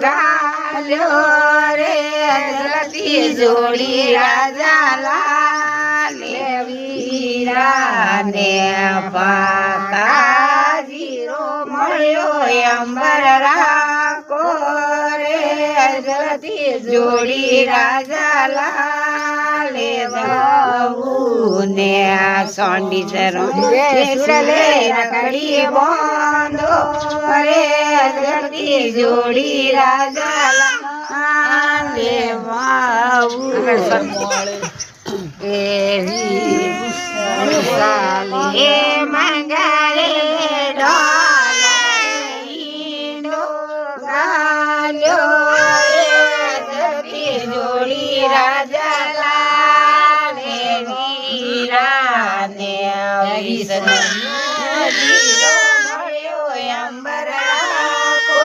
ગાલ્યો રે જલતી જોડી રાજા લાલે વીરાને પાકા જીરો મળ્યો અંબર રાખો રે જલતી જોડી રાજા લાલે ને સોંડી ચરણે રખડી બોંધો રે જલતી જોડી રાજા લાલે એ મંગારે જોડી રાજા લાલે વીરાને